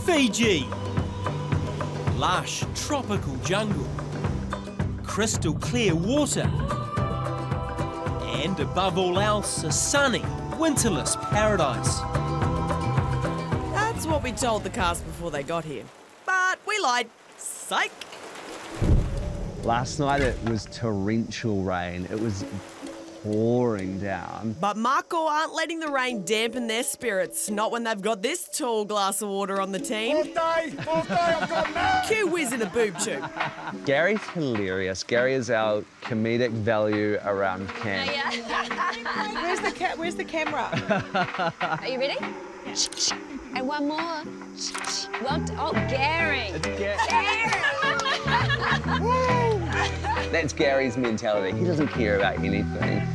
Fiji. Lush tropical jungle. Crystal clear water. And above all else, a sunny, winterless paradise. That's what we told the cast before they got here. But we lied. Psych! Last night it was torrential rain. It was pouring down. But Mako aren't letting the rain dampen their spirits, not when they've got this tall glass of water on the team. Fourth day, I've got now. Cue Wiz in a boob tube. Gary's hilarious. Gary is our comedic value around camp. Where's the camera? Are you ready? Yeah. And one more. Oh, Gary. Gary. That's Gary's mentality. He doesn't care about anything.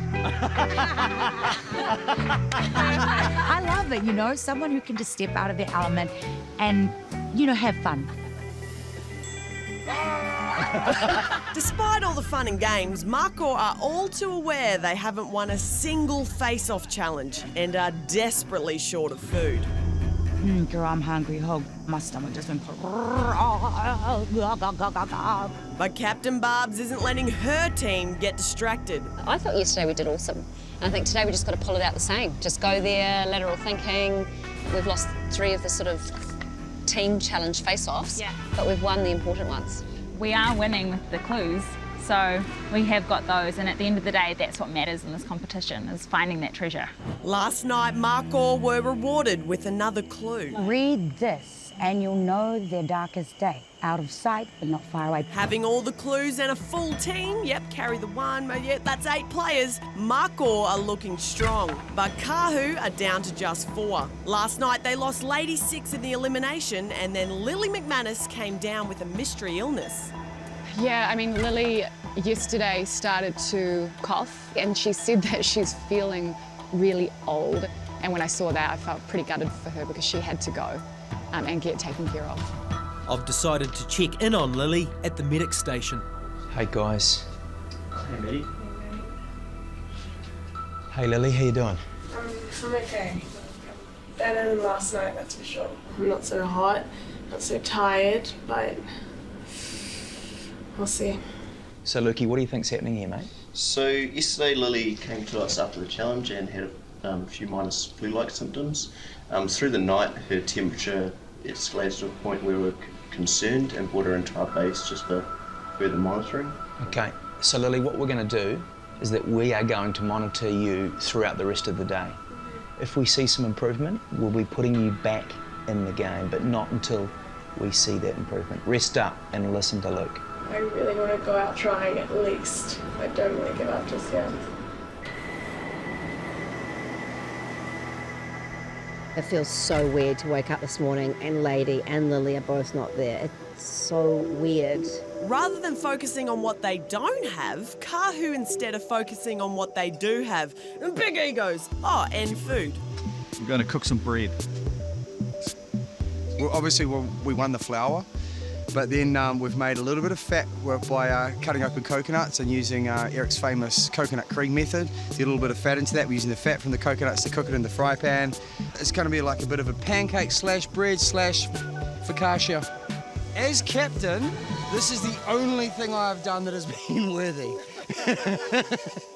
I love it, you know, someone who can just step out of their element and, you know, have fun. Despite all the fun and games, Mako are all too aware they haven't won a single face-off challenge and are desperately short of food. Girl, I'm hungry. Oh, my stomach just went... But Captain Barbs isn't letting her team get distracted. I thought yesterday we did awesome. And I think today we just got to pull it out the same. Just go there, lateral thinking. We've lost 3 of the sort of team challenge face-offs, but we've won the important ones. We are winning with the clues, so we have got those, and at the end of the day, that's what matters in this competition, is finding that treasure. Last night, Mako were rewarded with another clue. Read this, and you'll know their darkest day. Out of sight, but not far away. Having all the clues and a full team, carry the one, that's 8 players. Mako are looking strong, but Kahu are down to just 4. Last night, they lost Lady 6 in the elimination, and then Lily McManus came down with a mystery illness. Yeah, I mean, Lily yesterday started to cough, and she said that she's feeling really old. And when I saw that, I felt pretty gutted for her because she had to go and get taken care of. I've decided to check in on Lily at the medic station. Hey guys. Hey Maddie. Hey Lily, how you doing? I'm okay. Better than last night, that's for sure. I'm not so hot, not so tired, but we'll see. So Lukey, what do you think's happening here, mate? So yesterday Lily came to us after the challenge and had a few minor flu-like symptoms. Through the night her temperature escalated to a point where we were concerned and brought her into our base just for further monitoring. Okay, so Lily, what we're going to do is that we are going to monitor you throughout the rest of the day. If we see some improvement, we'll be putting you back in the game, but not until we see that improvement. Rest up and listen to Luke. I really want to go out trying at least. I don't want to give up just yet. It feels so weird to wake up this morning and Lady and Lily are both not there. It's so weird. Rather than focusing on what they don't have, Kahu instead of focusing on what they do have. Big egos. Oh, and food. I'm going to cook some bread. Well, obviously, we won the flour, but then we've made a little bit of fat by cutting open coconuts and using Eric's famous coconut cream method. Get a little bit of fat into that. We're using the fat from the coconuts to cook it in the fry pan. It's going to be like a bit of a pancake slash bread slash focaccia. As captain, this is the only thing I've done that has been worthy.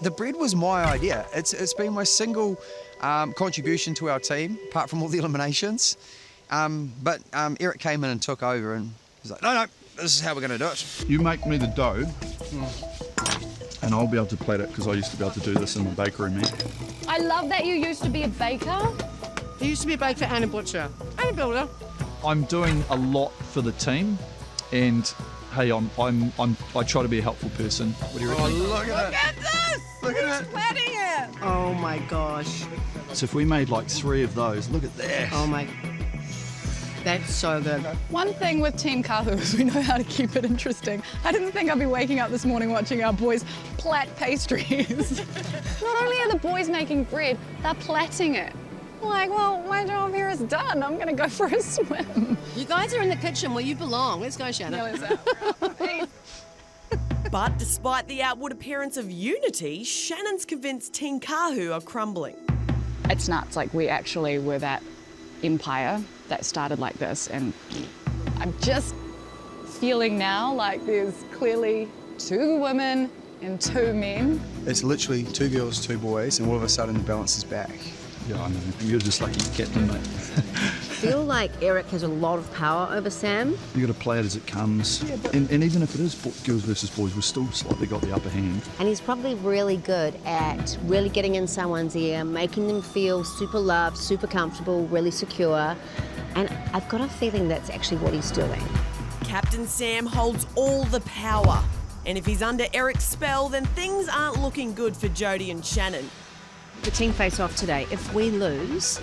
The bread was my idea. It's been my single contribution to our team, apart from all the eliminations. But Eric came in and took over and he's like, no, this is how we're going to do it. You make me the dough, and I'll be able to plate it because I used to be able to do this in the bakery, man. I love that you used to be a baker. He used to be a baker and a butcher and a builder. I'm doing a lot for the team, and hey, I try to be a helpful person. What do you reckon? Oh, look at Look at this! Look at He's wetting it! Oh my gosh. So if we made like 3 of those, look at that. Oh my... That's so good. One thing with Team Kahu is we know how to keep it interesting. I didn't think I'd be waking up this morning watching our boys plait pastries. Not only are the boys making bread, they're plaiting it. Like, well, my job here is done. I'm going to go for a swim. You guys are in the kitchen where you belong. Let's go, Shannon. Yeah, let's go. But despite the outward appearance of unity, Shannon's convinced Team Kahu are crumbling. It's nuts. Like, we actually were that empire that started like this, and I'm just feeling now like there's clearly 2 women and 2 men. It's literally 2 girls, 2 boys, and all of a sudden the balance is back. Yeah, I know. You're just lucky captain, mate. I feel like Eric has a lot of power over Sam. You got to play it as it comes. Yeah, and even if it is girls versus boys, we've still slightly got the upper hand. And he's probably really good at really getting in someone's ear, making them feel super loved, super comfortable, really secure. And I've got a feeling that's actually what he's doing. Captain Sam holds all the power. And if he's under Eric's spell, then things aren't looking good for Jodie and Shannon. The team face-off today, if we lose,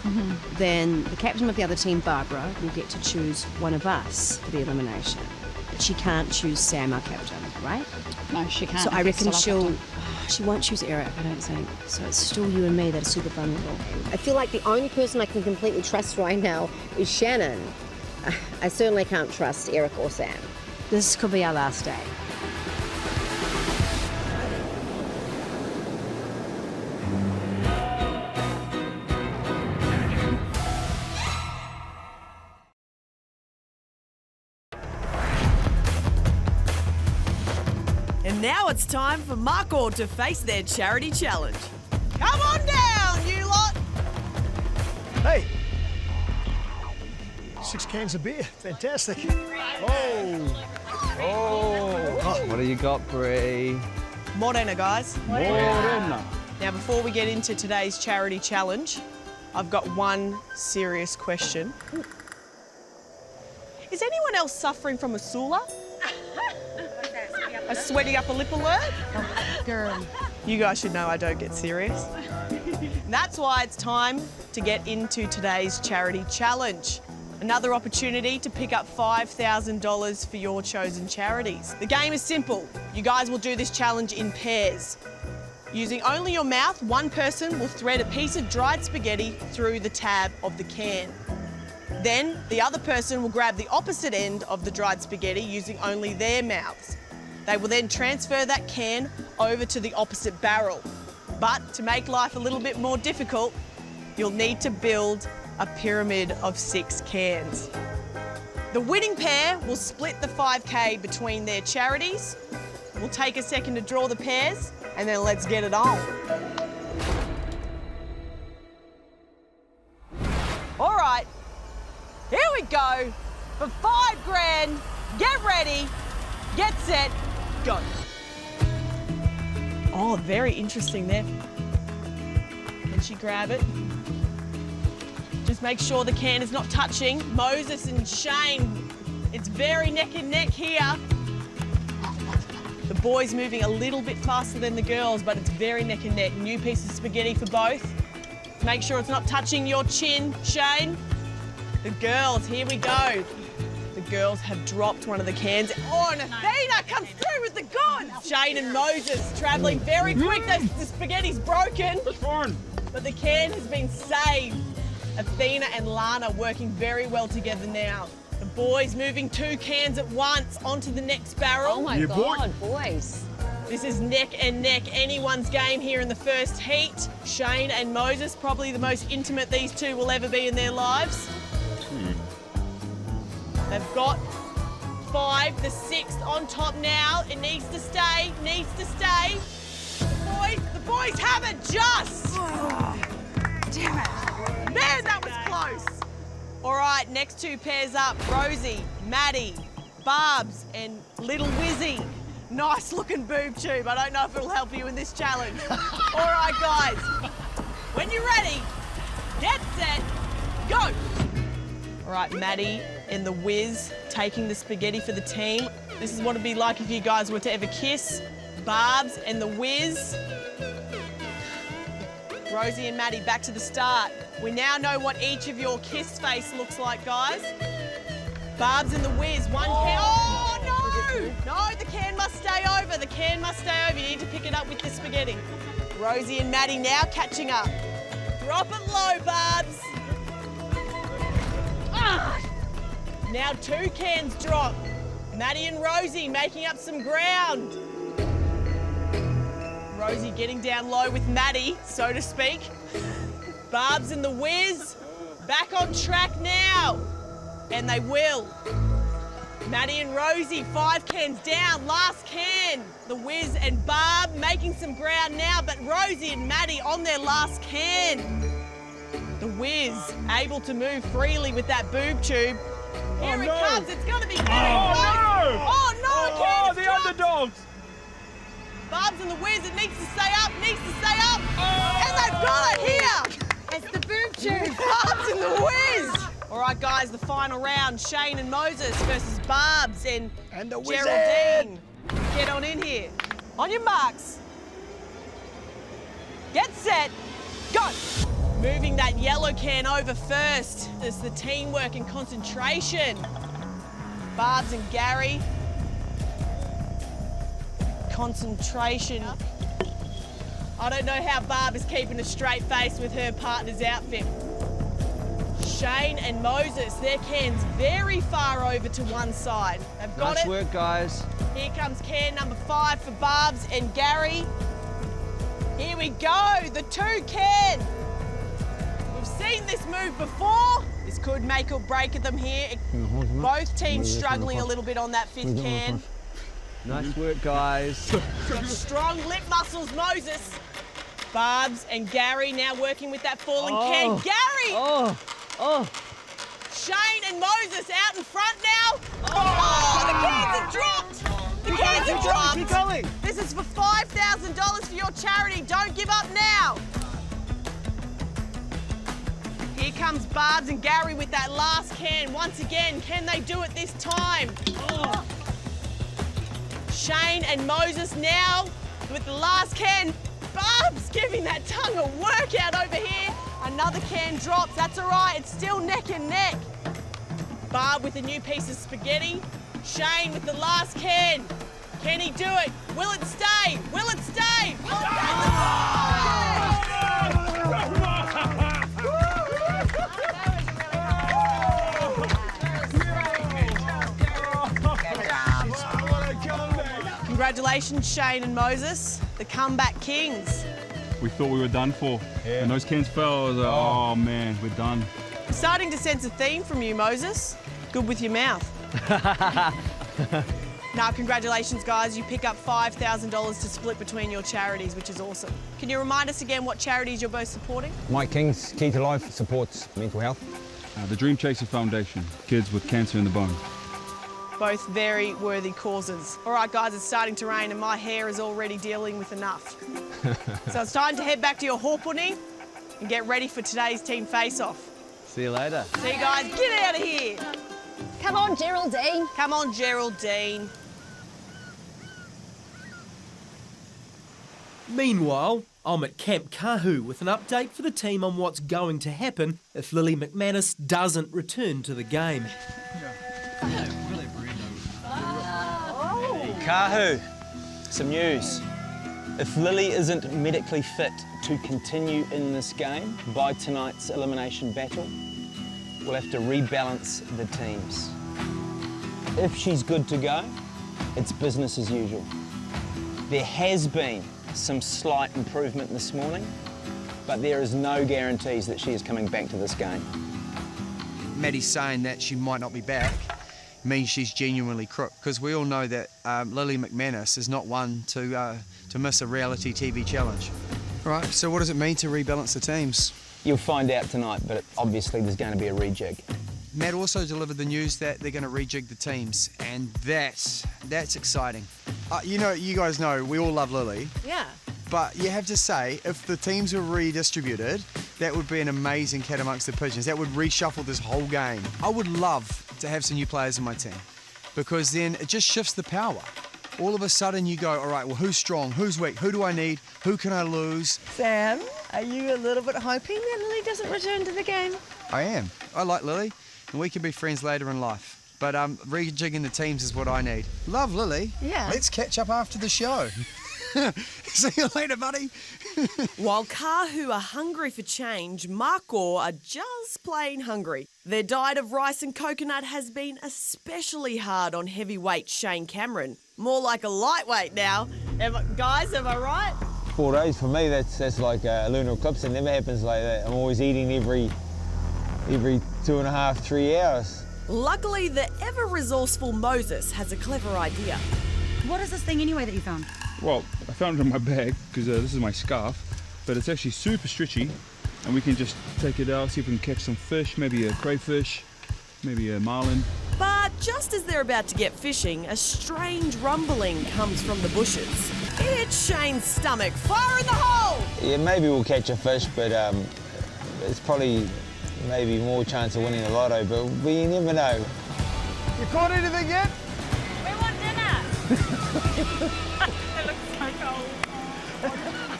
then the captain of the other team, Barbara, will get to choose one of us for the elimination. But she can't choose Sam, our captain, right? No, she can't. So I reckon Still she won't choose Eric, I don't think. So it's still you and me that are super vulnerable. I feel like the only person I can completely trust right now is Shannon. I certainly can't trust Eric or Sam. This could be our last day. And now it's time for Marco to face their charity challenge. Come on down, you lot! Hey! 6 cans of beer. Fantastic. Oh, what do you got, Bree? Morena, guys. Morena. Now, before we get into today's charity challenge, I've got one serious question. Is anyone else suffering from a Sula? A sweaty upper lip alert? Girl. You guys should know I don't get serious. And that's why it's time to get into today's charity challenge. Another opportunity to pick up $5,000 for your chosen charities. The game is simple. You guys will do this challenge in pairs. Using only your mouth, one person will thread a piece of dried spaghetti through the tab of the can. Then the other person will grab the opposite end of the dried spaghetti using only their mouths. They will then transfer that can over to the opposite barrel. But to make life a little bit more difficult, you'll need to build a pyramid of 6 cans. The winning pair will split the 5K between their charities. We'll take a second to draw the pairs, and then let's get it on. All right, here we go. For 5 grand, get ready, get set, go. Oh, very interesting there. Can she grab it? Just make sure the can is not touching. Moses and Shane, it's very neck and neck here. The boys moving a little bit faster than the girls, but it's very neck and neck. New piece of spaghetti for both. Make sure it's not touching your chin, Shane. The girls, here we go. The girls have dropped one of the cans. Oh, and Athena comes through with the goods. Shane and Moses travelling very quick. The spaghetti's broken. But the can has been saved. Athena and Lana working very well together now. The boys moving 2 cans at once onto the next barrel. Oh my God, boys. This is neck and neck, anyone's game here in the first heat. Shane and Moses, probably the most intimate these two will ever be in their lives. They've got 5, the 6th on top now. It needs to stay, needs to stay. The boys have it just. Damn it. Man, that was close. All right, next 2 pairs up. Rosie, Maddie, Barbs and Little Wizzy. Nice looking boob tube. I don't know if it'll help you in this challenge. All right, guys. When you're ready, get set, go. All right, Maddie and the Wiz taking the spaghetti for the team. This is what it'd be like if you guys were to ever kiss. Barbs and the Wiz. Rosie and Maddie, back to the start. We now know what each of your kiss face looks like, guys. Barbs and the Wiz, 1 can. Oh, no! No, the can must stay over. The can must stay over. You need to pick it up with the spaghetti. Rosie and Maddie now catching up. Drop it low, Barbs. Ah! Now 2 cans drop. Maddie and Rosie making up some ground. Rosie getting down low with Maddie, so to speak. Barbs and the Wiz. Back on track now. And they will. Maddie and Rosie, 5 cans down, last can. The Wiz and Barb making some ground now, but Rosie and Maddie on their last can. The Wiz able to move freely with that boob tube. Here it comes, it's gonna be getting close. Oh no, Oh, the underdogs. Barb's and the Wiz, it needs to stay up, and they've got it here. It's the boob tube. Barb's and the Wiz. All right, guys, the final round, Shane and Moses versus Barb's and the Geraldine. Get on in here. On your marks. Get set, go. Moving that yellow can over first. It's the teamwork and concentration. Barb's and Gary. Concentration. I don't know how Barb is keeping a straight face with her partner's outfit. Shane and Moses, their can's very far over to one side. They've got Nice it. work, guys. Here comes can number 5 for Barb's and Gary. Here we go, the 2 can. We've seen this move before. This could make or break them here. Both teams struggling a little bit on that 5th can. Nice work, guys. Got strong lip muscles, Moses. Barb's and Gary now working with that falling can. Gary! Shane and Moses out in front now. Oh, the cans have dropped. The cans have dropped. Keep going. This is for $5,000 for your charity. Don't give up now. Here comes Barb's and Gary with that last can. Once again, can they do it this time? Shane and Moses now with the last can. Barb's giving that tongue a workout over here. Another can drops, that's all right, it's still neck and neck. Barb with a new piece of spaghetti. Shane with the last can. Can he do it? Will it stay? Will it stay? Congratulations, Shane and Moses, the comeback kings. We thought we were done for. When those cans fell, I was like, oh man, we're done. I'm starting to sense a theme from you, Moses. Good with your mouth. Now, congratulations, guys. You pick up $5,000 to split between your charities, which is awesome. Can you remind us again what charities you're both supporting? Mike King's Key to Life supports mental health. The Dream Chaser Foundation, kids with cancer in the bone. Both very worthy causes. All right, guys, it's starting to rain and my hair is already dealing with enough. So it's time to head back to your hawpuni and get ready for today's team face-off. See you later. See you guys, get out of here. Come on, Geraldine. Come on, Geraldine. Meanwhile, I'm at Camp Kahu with an update for the team on what's going to happen if Lily McManus doesn't return to the game. Kahu, some news. If Lily isn't medically fit to continue in this game by tonight's elimination battle, we'll have to rebalance the teams. If she's good to go, it's business as usual. There has been some slight improvement this morning, but there is no guarantees that she is coming back to this game. Maddie's saying that she might not be back means she's genuinely crook, because we all know that Lily McManus is not one to miss a reality TV challenge. All right, so what does it mean to rebalance the teams? You'll find out tonight, but obviously there's going to be a rejig. Matt also delivered the news that they're going to rejig the teams, and that's exciting. You know, you guys know we all love Lily. Yeah. But you have to say, if the teams were redistributed, that would be an amazing cat amongst the pigeons. That would reshuffle this whole game. I would love to have some new players in my team, because then it just shifts the power. All of a sudden you go, all right, well, who's strong, who's weak, who do I need, who can I lose? Sam, are you a little bit hoping that Lily doesn't return to the game? I am. I like Lily, and we can be friends later in life. But rejigging the teams is what I need. Love Lily. Yeah. Let's catch up after the show. See you later, buddy. While Kahu are hungry for change, Mako are just plain hungry. Their diet of rice and coconut has been especially hard on heavyweight Shane Cameron. More like a lightweight now. Guys, am I right? 4 days for me, that's like a lunar eclipse. It never happens like that. I'm always eating every every 2.5, 3 hours. Luckily, the ever-resourceful Moses has a clever idea. What is this thing anyway that you found? Well, I found it in my bag because this is my scarf, but it's actually super stretchy, and we can just take it out, see if we can catch some fish, maybe a crayfish, maybe a marlin. But just as they're about to get fishing, a strange rumbling comes from the bushes. It's Shane's stomach. Fire in the hole! Yeah, maybe we'll catch a fish, but it's probably maybe more chance of winning the lotto, but we never know. You caught anything yet? We want dinner. It looks so cold.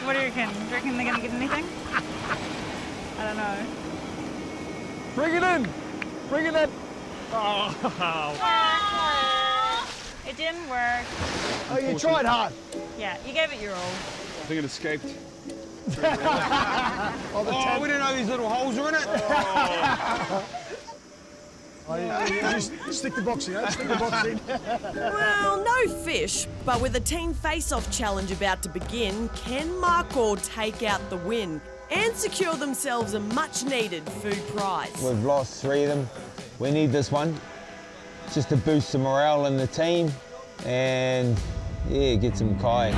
What do you reckon? Do you reckon they're going to get anything? I don't know. Bring it in. Bring it in. Oh. It didn't work. Oh, you tried hard. Yeah, you gave it your all. I think it escaped. Oh, we didn't know these little holes were in it. Just stick the box in, stick the box in. Well, no fish, but with a team face-off challenge about to begin, can Marco take out the win and secure themselves a much-needed food prize? We've lost 3 of them. We need this one just to boost the morale in the team and, yeah, get some kai.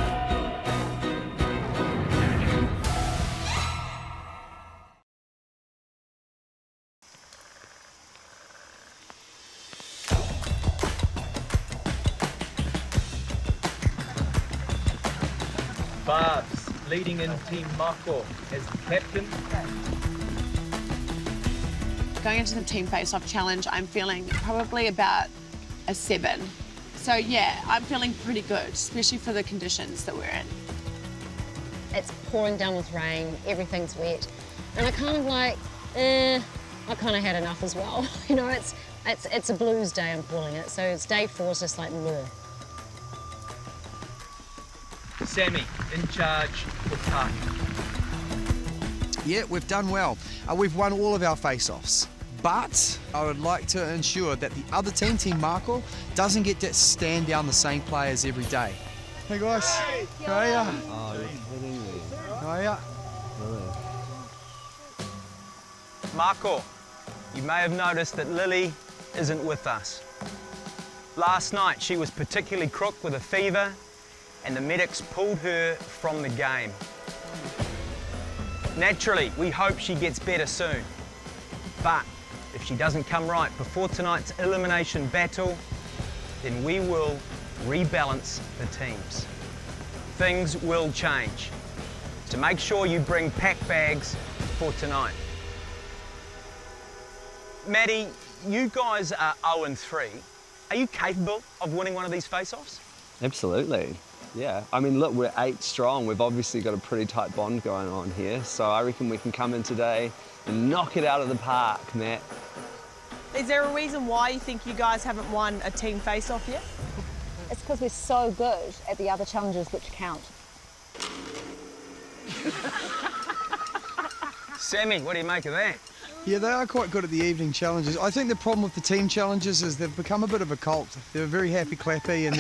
Barbs leading in Team Marco as the captain. Going into the team face-off challenge, I'm feeling probably about a 7. So yeah, I'm feeling pretty good, especially for the conditions that we're in. It's pouring down with rain, everything's wet, and I kind of like, I kind of had enough as well. You know, it's a blues day, I'm calling it. So it's day 4 is just like blur. Sammy in charge for park. Yeah, we've done well. We've won all of our face-offs. But I would like to ensure that the other team, Team Marco, doesn't get to stand down the same players every day. Hey guys, how are ya? Oh, you're kidding me. How are ya? Marco, you may have noticed that Lily isn't with us. Last night she was particularly crook with a fever and the medics pulled her from the game. Naturally, we hope she gets better soon. But if she doesn't come right before tonight's elimination battle, then we will rebalance the teams. Things will change. So make sure you bring pack bags for tonight. Maddie, you guys are 0-3. Are you capable of winning one of these face-offs? Absolutely. Yeah, I mean, look, we're 8 strong. We've obviously got a pretty tight bond going on here, so I reckon we can come in today and knock it out of the park, Matt. Is there a reason why you think you guys haven't won a team face-off yet? It's because we're so good at the other challenges which count. Sammy, what do you make of that? Yeah, they are quite good at the evening challenges. I think the problem with the team challenges is they've become a bit of a cult. They're very happy clappy and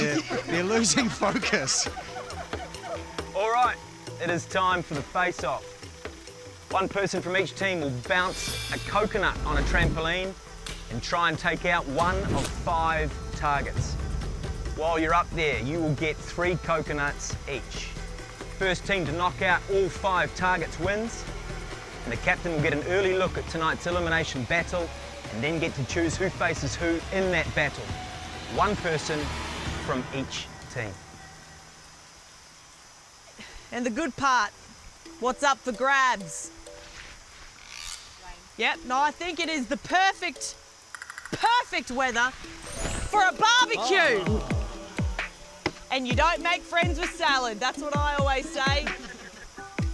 they're losing focus. All right, it is time for the face-off. One person from each team will bounce a coconut on a trampoline and try and take out one of 5 targets. While you're up there, you will get 3 coconuts each. First team to knock out all 5 targets wins, and the captain will get an early look at tonight's elimination battle and then get to choose who faces who in that battle. One person from each team. And the good part, what's up for grabs? Yep, no, I think it is the perfect weather for a barbecue. Oh. And you don't make friends with salad, that's what I always say.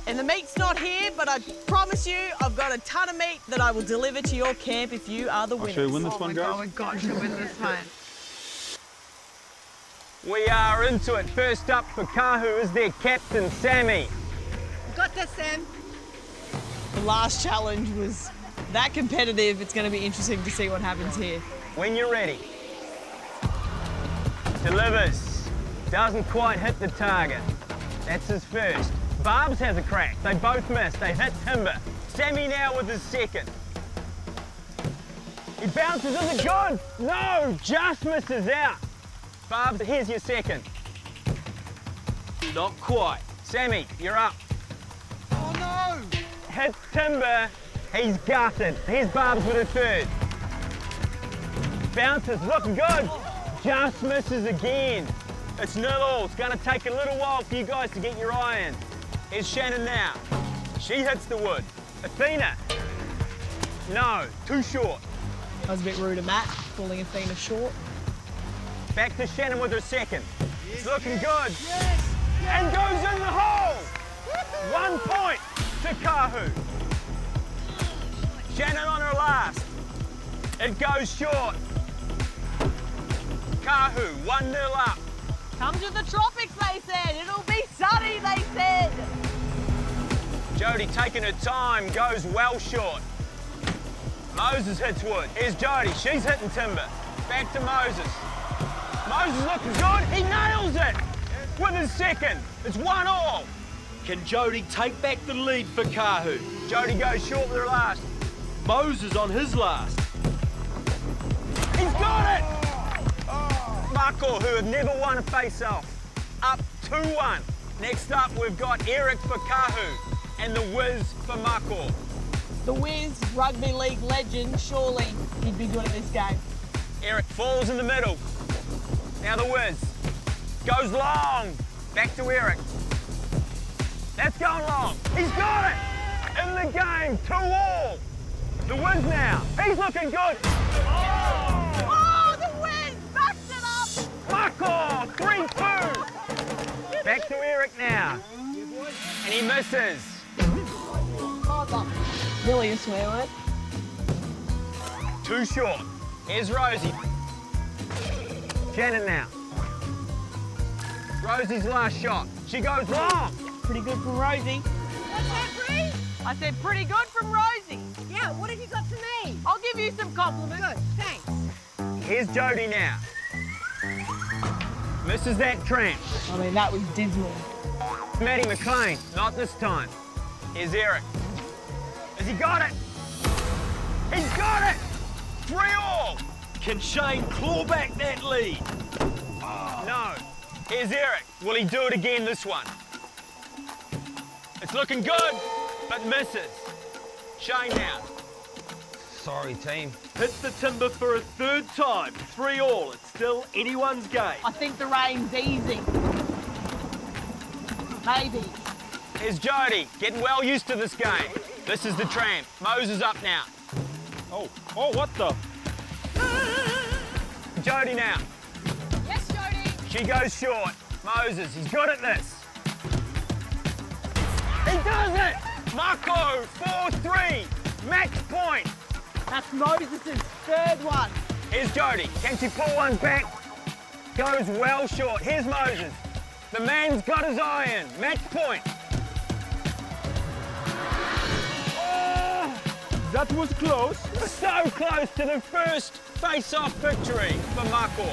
And the meat's not here, but I promise you, I've got a ton of meat that I will deliver to your camp if you are the winners. Should we win this one, guys? Oh my God, should win this one. We are into it. First up for Kahu is their captain, Sammy. Got this, Sam. The last challenge was that competitive. It's going to be interesting to see what happens here. When you're ready. Delivers. Doesn't quite hit the target. That's his first. Barbs has a crack. They both missed. They hit timber. Sammy now with his second. He bounces, is it good? No, just misses out. Barbs, here's your second. Not quite. Sammy, you're up. Oh no! Hits timber, he's gutted. Here's Barbs with a third. Bounces, looking good. Just misses again. It's 0-0. It's going to take a little while for you guys to get your eye in. Here's Shannon now. She hits the wood. Athena. No, too short. That was a bit rude of Matt, calling Athena short. Back to Shannon with her second. It's looking good. And goes in the hole. 1 point to Kahu. Shannon on her last. It goes short. Kahu, 1-0 up. Come to the tropics, they said. It'll be sunny, they said. Jody taking her time, goes well short. Moses hits wood. Here's Jody, she's hitting timber. Back to Moses. Moses looking good, he nails it with his second. It's 1-1. Can Jody take back the lead for Kahu? Jody goes short with her last. Moses on his last. He's got it! Mako, who have never won a face-off, up 2-1. Next up, we've got Eric for Kahu and the Wiz for Mako. The Wiz, rugby league legend, surely he'd be good at this game. Eric falls in the middle. Now the Wiz goes long. Back to Eric. That's going long. He's got it! In the game, 2-2. The Wiz now. He's looking good. Oh, the Wiz backed it up! Mako, 3-2. Back to Eric now. And he misses. Really a swear word? Too short. Here's Rosie. Shannon now. Rosie's last shot. She goes long. Pretty good from Rosie. What's that, Bree? I said pretty good from Rosie. Yeah, what have you got for me? I'll give you some compliments. Good, thanks. Here's Jody now. Misses that tramp. I mean, that was dismal. Maddie McLean, not this time. Here's Eric. Has he got it? He's got it! 3-3. Can Shane claw back that lead? No. Here's Eric. Will he do it again this one? It's looking good, but misses. Shane now. Sorry, team. Hits the timber for a third time. 3-3. It's still anyone's game. I think the rain's easy. Maybe. Here's Jody, getting well used to this game. This is the tramp. Moses up now. Oh, what the? Jody now. Yes, Jody. She goes short. Moses, he's good at this. He does it! Mako, 4-3. Match point. That's Moses' third one. Here's Jody. Can she pull one back? Goes well short. Here's Moses. The man's got his eye in. Match point. That was close. So close to the first face-off victory for Mako.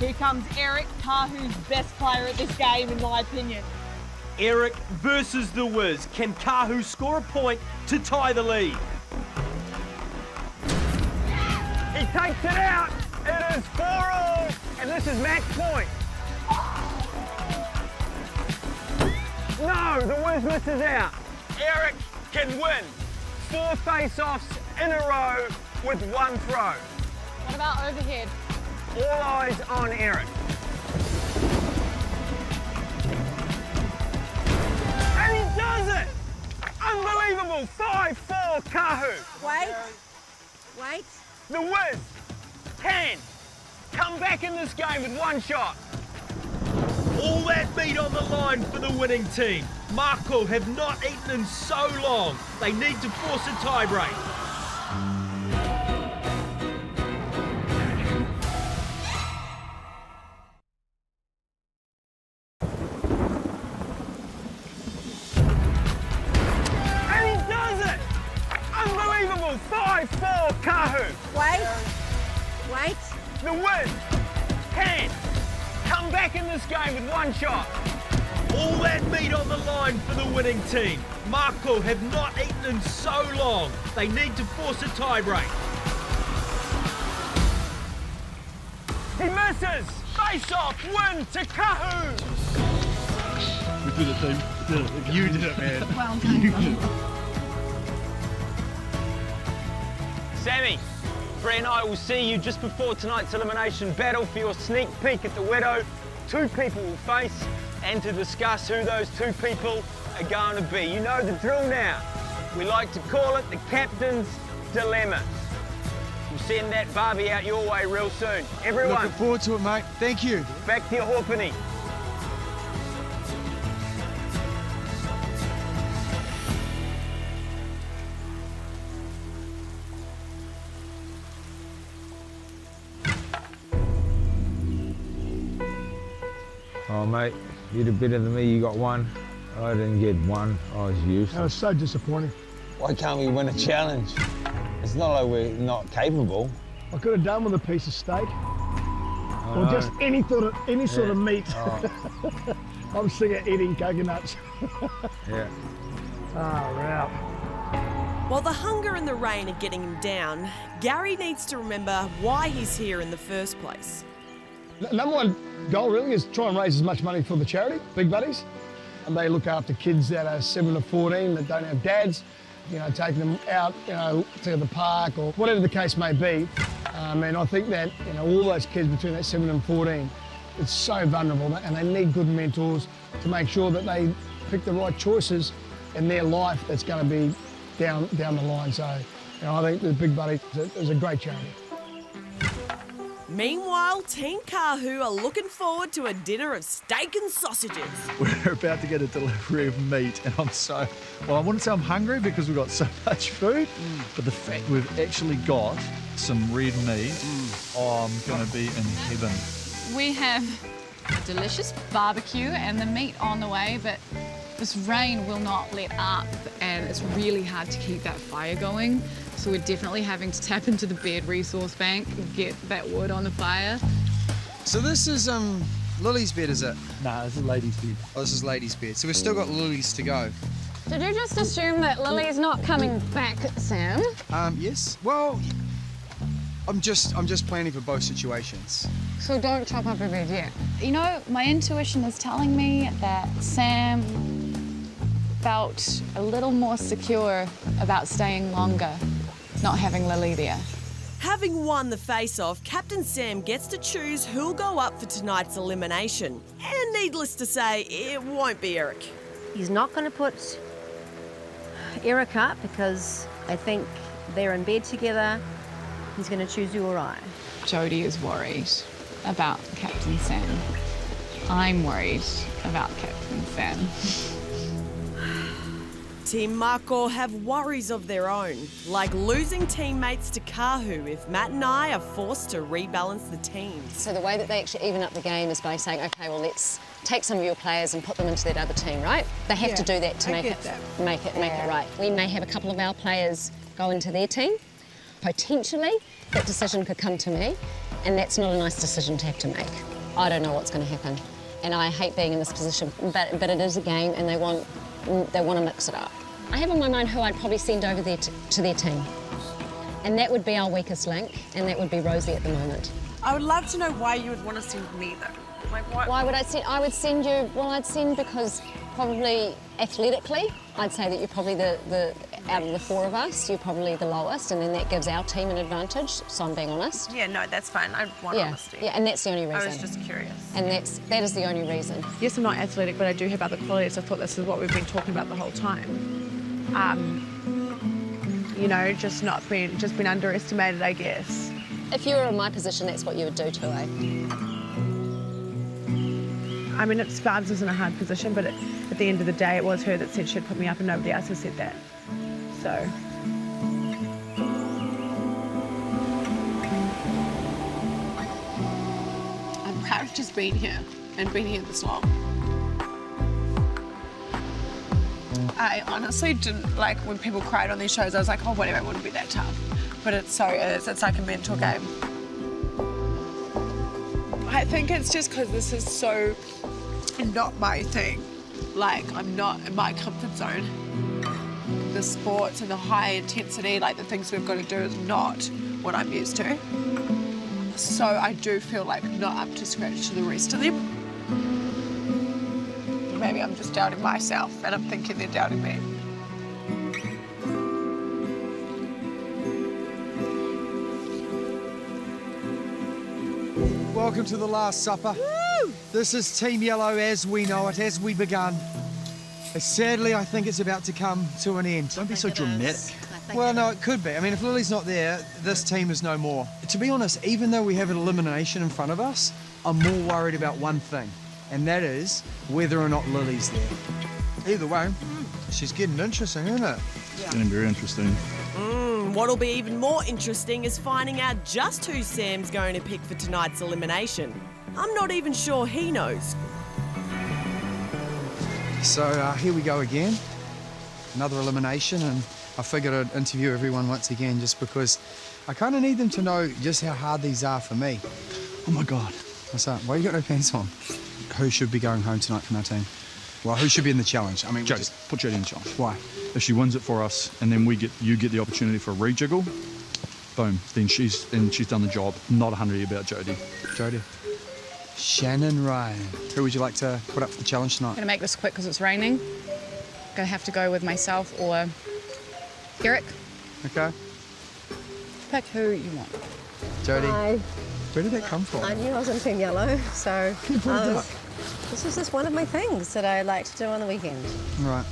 Here comes Eric, Kahu's best player at this game, in my opinion. Eric versus the Wiz. Can Kahu score a point to tie the lead? He takes it out. It is 4-4, and this is match point. No, the Wiz misses out. Eric can win 4 face-offs in a row with 1 throw. What about overhead? All eyes on Eric. And he does it! Unbelievable, 5-4 Kahu. Wait. The Wiz can come back in this game with 1 shot. All that meat on the line for the winning team. Mako have not eaten in so long. They need to force a tiebreak. And he does it! Unbelievable, 5-4 Kahu. Wait. The Wiz can come back in this game with 1 shot. All that meat on the line for the winning team. Mako have not eaten in so long. They need to force a tiebreak. He misses! Face off, win to Kahu! We did it, team. We did it. You did it, man. Well done. Sammy, Bree and I will see you just before tonight's elimination battle for your sneak peek at the Widow. 2 people will face, and to discuss who those 2 people are going to be. You know the drill now. We like to call it the Captain's Dilemma. We'll send that Barbie out your way real soon. Everyone, Looking forward to it, mate. Thank you. back to your hawpenny. Oh, mate, you did better than me. You got 1. I didn't get 1. I was useless. That was so disappointing. Why can't we win a challenge? It's not like we're not capable. I could have done with a piece of steak. I Or know. just any sort of meat. Oh. I'm sick of eating coconuts. Yeah. Oh, wow. While the hunger and the rain are getting him down, Gary needs to remember why he's here in the first place. Number one goal really is try and raise as much money for the charity, Big Buddies. And they look after kids that are 7 to 14 that don't have dads, you know, taking them out, you know, to the park or whatever the case may be. And I think that, you know, all those kids between that 7 and 14, it's so vulnerable and they need good mentors to make sure that they pick the right choices in their life that's going to be down the line. So, you know, I think the Big Buddy is a great charity. Meanwhile, Team Kahu are looking forward to a dinner of steak and sausages. We're about to get a delivery of meat, and I wouldn't say I'm hungry because we've got so much food, but the fact we've actually got some red meat, I'm going to be in heaven. We have a delicious barbecue and the meat on the way, but this rain will not let up and it's really hard to keep that fire going. So we're definitely having to tap into the bed resource bank and get that wood on the fire. So this is Lily's bed, is it? Nah, this is Lady's bed. Oh, this is Lady's bed. So we've still got Lily's to go. Did you just assume that Lily's not coming back, Sam? Yes. Well, I'm just planning for both situations. So don't chop up her bed yet. You know, my intuition is telling me that Sam felt a little more secure about staying longer, not having Lily there. Having won the face-off, Captain Sam gets to choose who'll go up for tonight's elimination. And needless to say, it won't be Eric. He's not going to put Eric up because I think they're in bed together. He's going to choose you or I. Jodie is worried about Captain Sam. I'm worried about Captain Sam. Team Marco have worries of their own, like losing teammates to Kahu if Matt and I are forced to rebalance the teams. So the way that they actually even up the game is by saying, okay, well, let's take some of your players and put them into that other team, right? They have to do that to make it right. We may have a couple of our players go into their team. Potentially, that decision could come to me, and that's not a nice decision to have to make. I don't know what's going to happen, and I hate being in this position, but it is a game, and they want to mix it up. I have on my mind who I'd probably send over there to their team, and that would be our weakest link, and that would be Rosie at the moment. I would love to know why you would want to send me, though. Like, Why would I send? I would send you. Well, I'd send because probably athletically, I'd say that you're probably the out of the 4 of us, you're probably the lowest, and then that gives our team an advantage. So I'm being honest. Yeah, no, that's fine. I want honesty. Yeah, and that's the only reason. I was just curious. And that is the only reason. Yes, I'm not athletic, but I do have other qualities. I thought this is what we've been talking about the whole time. You know, just been underestimated, I guess. If you were in my position, that's what you would do too, eh? I mean, Sparbs was in a hard position, but at the end of the day, it was her that said she'd put me up and nobody else has said that. So. I'm proud of just being here and being here this long. I honestly didn't like when people cried on these shows. I was like, oh, whatever, it wouldn't be that tough. But it so is. It's like a mental game. I think it's just because this is so not my thing. Like, I'm not in my comfort zone. The sports and the high intensity, like the things we've got to do is not what I'm used to. So I do feel like not up to scratch to the rest of them. Maybe I'm just doubting myself and I'm thinking they're doubting me. Welcome to the Last Supper. Woo! This is Team Yellow as we know it, as we begun. Sadly, I think it's about to come to an end. Don't be so dramatic. Well, no, it could be. I mean, if Lily's not there, this team is no more. To be honest, even though we have an elimination in front of us, I'm more worried about one thing, and that is whether or not Lily's there. Either way, she's getting interesting, isn't it? It's getting very interesting. What'll be even more interesting is finding out just who Sam's going to pick for tonight's elimination. I'm not even sure he knows. So here we go again. Another elimination, and I figured I'd interview everyone once again just because I kind of need them to know just how hard these are for me. Oh my God. What's up? Why you got no pants on? Who should be going home tonight from our team? Well, who should be in the challenge? I mean, Jodie. Put Jodie in the challenge. Why? If she wins it for us, and then you get the opportunity for a rejiggle, boom, then she's done the job. Not 100 about Jodie. Jodie. Shannon Ryan. Who would you like to put up for the challenge tonight? I'm gonna make this quick because it's raining. Gonna have to go with myself or Eric. Okay. Pick who you want. Jodie. Hi. Where did that come from? I knew I was on Team Yellow, so this was just one of my things that I like to do on the weekend. Right.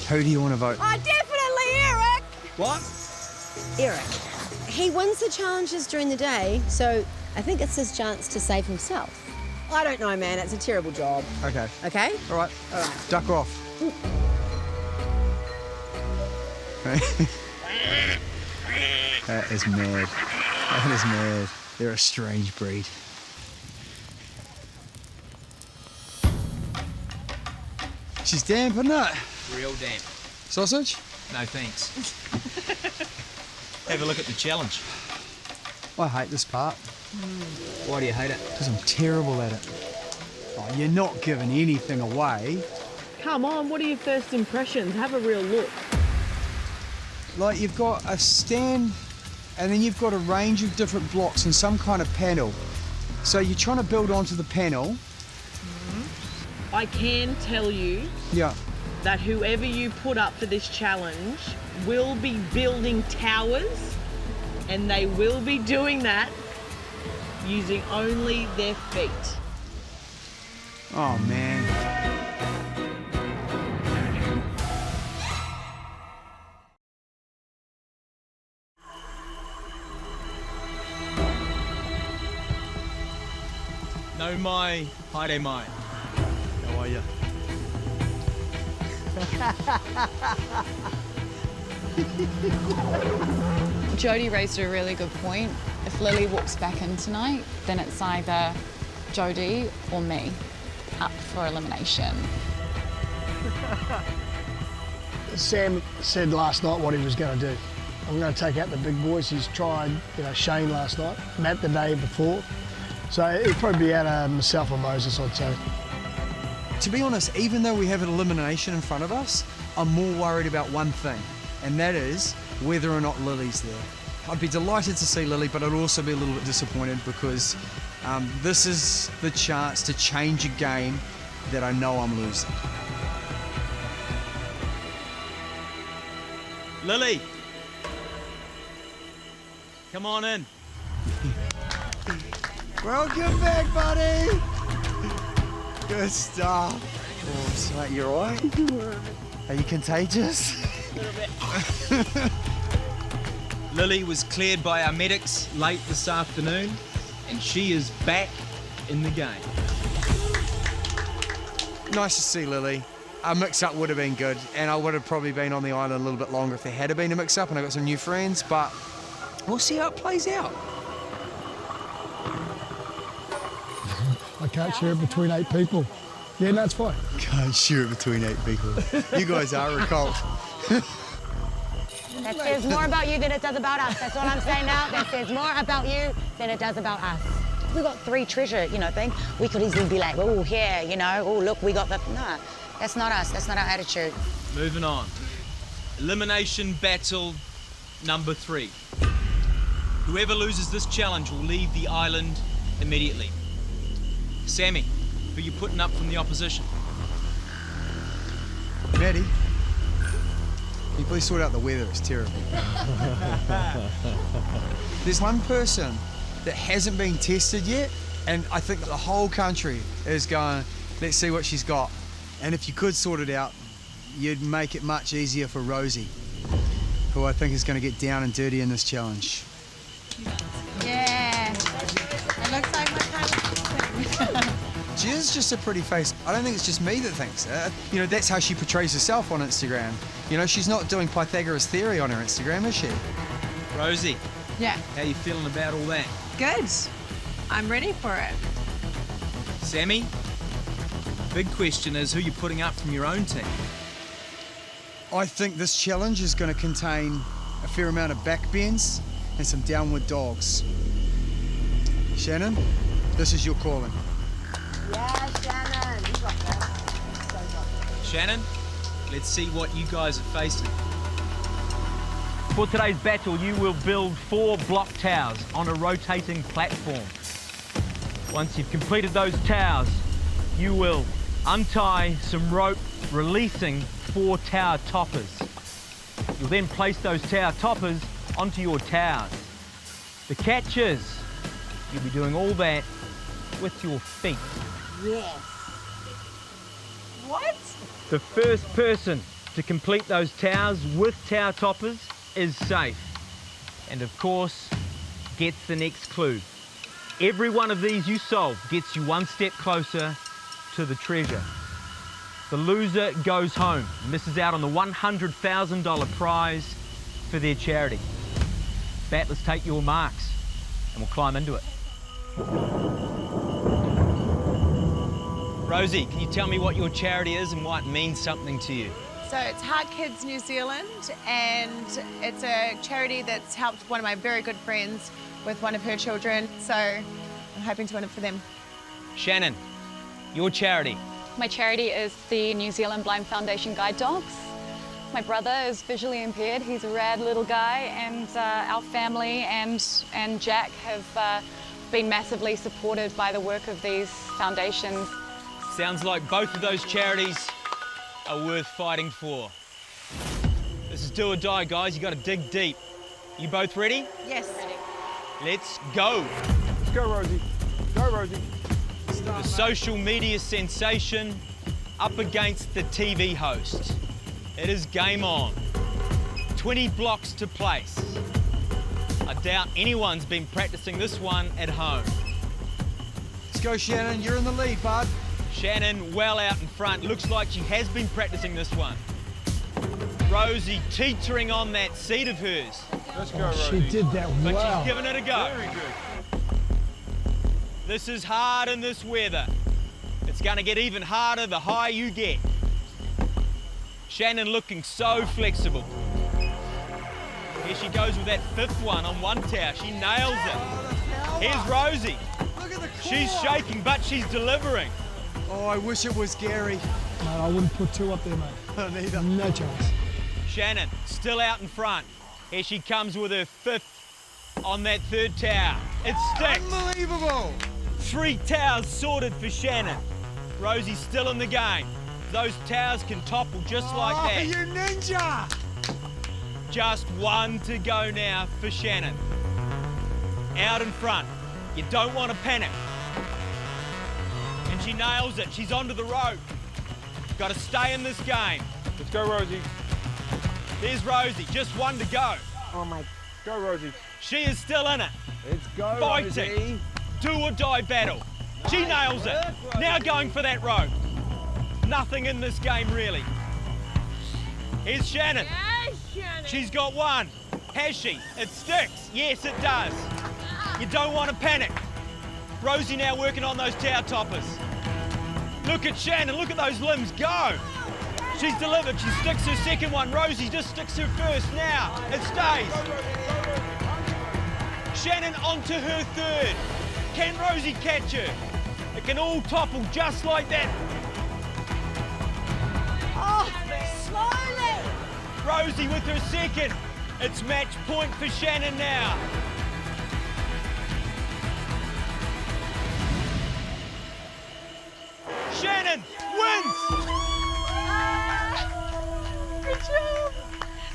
Who do you want to vote? Oh, definitely Eric! What? Eric. He wins the challenges during the day, so I think it's his chance to save himself. I don't know, man. It's a terrible job. Okay. Okay? All right. All right. Duck off. That is mad. That is mad. They're a strange breed. She's damp, isn't it? Real damp. Sausage? No thanks. Have a look at the challenge. I hate this part. Why do you hate it? Because I'm terrible at it. Oh, you're not giving anything away. Come on, what are your first impressions? Have a real look. Like, you've got a stand, and then you've got a range of different blocks and some kind of panel. So you're trying to build onto the panel. I can tell you Yeah. that whoever you put up for this challenge will be building towers, and they will be doing that using only their feet. Oh, man. No mai, haere mai. How are you? Jodie raised a really good point. If Lily walks back in tonight, then it's either Jodie or me up for elimination. Sam said last night what he was going to do. I'm going to take out the big boys. He's tried, Shane last night, Matt the day before. So it'd probably be out of myself or Moses, I'd say. To be honest, even though we have an elimination in front of us, I'm more worried about one thing, and that is whether or not Lily's there. I'd be delighted to see Lily, but I'd also be a little bit disappointed because this is the chance to change a game that I know I'm losing. Lily! Come on in. Welcome back, buddy! Good stuff. Oh, mate, you alright? Are you contagious? Lily was cleared by our medics late this afternoon, and she is back in the game. Nice to see Lily. A mix-up would have been good, and I would have probably been on the island a little bit longer if there had been a mix-up and I got some new friends, but we'll see how it plays out. I can't share it between 8 people. Yeah, no, it's fine. Can't share it between 8 people. You guys are a cult. That says more about you than it does about us. That's what I'm saying now. That says more about you than it does about us. We got 3 treasure, thing. We could easily be like, oh, here, oh, look, we got the... No, that's not us. That's not our attitude. Moving on. Elimination battle number 3. Whoever loses this challenge will leave the island immediately. Sammy, who you putting up from the opposition? Maddie, can you please sort out the weather? It's terrible. There's one person that hasn't been tested yet, and I think the whole country is going, let's see what she's got. And if you could sort it out, you'd make it much easier for Rosie, who I think is going to get down and dirty in this challenge. Yeah. It looks like my kind of thing. She is just a pretty face. I don't think it's just me that thinks it. You know, that's how she portrays herself on Instagram. You know, she's not doing Pythagoras theory on her Instagram, is she? Rosie, Yeah. how you feeling about all that? Good. I'm ready for it. Sammy, big question is who you're putting up from your own team. I think this challenge is going to contain a fair amount of back bends and some downward dogs. Shannon, this is your calling. Yeah, Shannon. You got that. Shannon, let's see what you guys are facing. For today's battle, you will build 4 block towers on a rotating platform. Once you've completed those towers, you will untie some rope, releasing 4 tower toppers. You'll then place those tower toppers onto your towers. The catch is, you'll be doing all that with your feet. Yes. What? The first person to complete those towers with tower toppers is safe. And of course, gets the next clue. Every one of these you solve gets you 1 step closer to the treasure. The loser goes home, misses out on the $100,000 prize for their charity. Battlers, take your marks and we'll climb into it. Rosie, can you tell me what your charity is and why it means something to you? So it's Heart Kids New Zealand, and it's a charity that's helped one of my very good friends with one of her children. So I'm hoping to win it for them. Shannon, your charity. My charity is the New Zealand Blind Foundation Guide Dogs. My brother is visually impaired. He's a rad little guy, and our family and Jack have been massively supported by the work of these foundations. Sounds like both of those charities are worth fighting for. This is do or die, guys. You got to dig deep. You both ready? Yes. Let's go. Let's go, Rosie. Go, Rosie. The social media sensation up against the TV host. It is game on. 20 blocks to place. I doubt anyone's been practicing this one at home. Let's go, Shannon. You're in the lead, bud. Shannon well out in front. Looks like she has been practicing this one. Rosie teetering on that seat of hers. Let's go, Rosie. She did that But well. she's giving it a go. Very good. This is hard in this weather. It's going to get even harder the higher you get. Shannon looking so flexible. Here she goes with that 5th one on one tower. She nails it. Here's Rosie. Look at the She's shaking, but she's delivering. Oh, I wish it was Gary. No, I wouldn't put 2 up there, mate. Neither. No chance. Shannon still out in front. Here she comes with her 5th on that 3rd tower. It sticks. Unbelievable. 3 towers sorted for Shannon. Rosie's still in the game. Those towers can topple just like that. You ninja! Just 1 to go now for Shannon. Out in front. You don't want to panic. And she nails it. She's onto the rope. Got to stay in this game. Let's go, Rosie. There's Rosie. Just 1 to go. Oh my. Go, Rosie. She is still in it. Let's go, Fighting. Rosie. Do or die battle. She nails it. Now going for that rope. Nothing in this game, really. Here's Shannon. Yes, Shannon. She's got 1. Has she? It sticks. Yes, it does. You don't want to panic. Rosie now working on those tower toppers. Look at Shannon. Look at those limbs go. She's delivered. She sticks her 2nd one. Rosie just sticks her 1st now. It stays. Shannon onto her 3rd. Can Rosie catch her? It can all topple just like that. Oh, slowly. Rosie with her 2nd. It's match point for Shannon now. Shannon wins! Good job.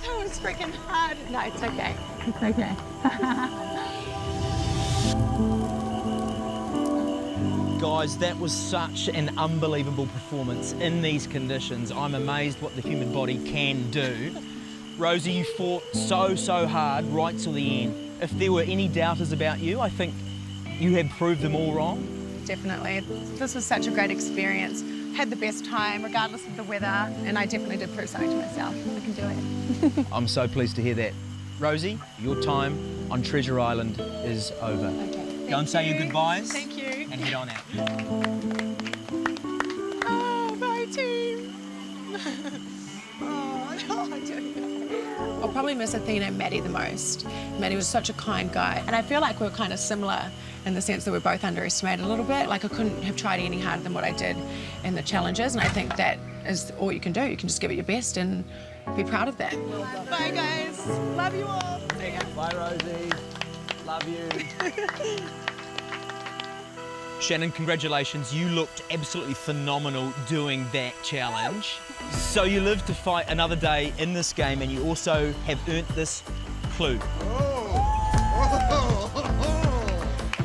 That was freaking hard. No, it's okay. It's okay. Guys, that was such an unbelievable performance in these conditions. I'm amazed what the human body can do. Rosie, you fought so hard right till the end. If there were any doubters about you, I think you have proved them all wrong. Definitely. This was such a great experience. Had the best time, regardless of the weather, and I definitely did prove something to myself. I can do it. I'm so pleased to hear that. Rosie, your time on Treasure Island is over. Okay. Go and say your goodbyes. Thank you. And head on out. Oh, my team. I'll probably miss Athena and Maddie the most. Maddie was such a kind guy, and I feel like we're kind of similar in the sense that we're both underestimated a little bit. Like, I couldn't have tried any harder than what I did in the challenges, and I think that is all you can do. You can just give it your best and be proud of that. Bye, guys. Love you all. See ya. Bye, Rosie. Love you. Shannon, congratulations. You looked absolutely phenomenal doing that challenge. So you lived to fight another day in this game, and you also have earned this clue.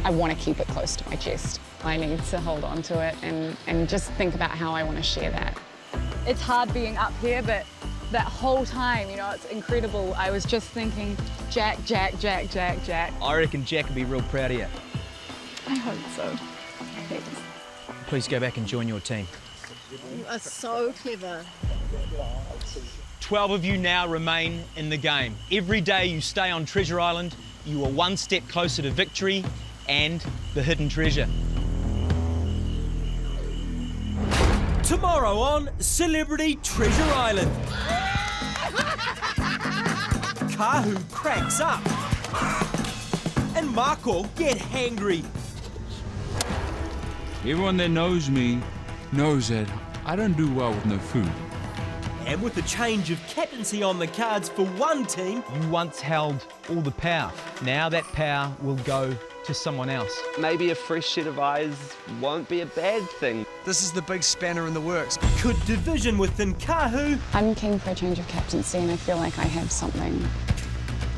I want to keep it close to my chest. I need to hold on to it and just think about how I want to share that. It's hard being up here, but that whole time, you know, it's incredible. I was just thinking, Jack, Jack, Jack, Jack, Jack. I reckon Jack will be real proud of you. I hope so. Thanks. Please go back and join your team. You are so clever. 12 of you now remain in the game. Every day you stay on Treasure Island, you are one step closer to victory and the hidden treasure. Tomorrow on Celebrity Treasure Island. Kahu cracks up. And Marco get hangry. Everyone that knows me knows that I don't do well with no food. And with the change of captaincy on the cards for one team, You once held all the power. Now that power will go to someone else. Maybe a fresh set of eyes won't be a bad thing. This is the big spanner in the works. could division within Kahu I'm keen for a change of captaincy, and I feel like I have something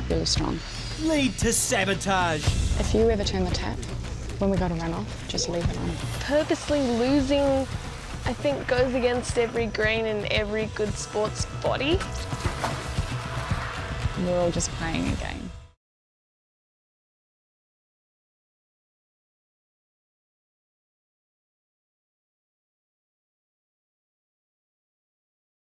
really strong. lead to sabotage. If you ever turn the tap, when we got to run off, just leave it on. Purposely losing, I think, goes against every green and every good sports body. We're all just playing a game.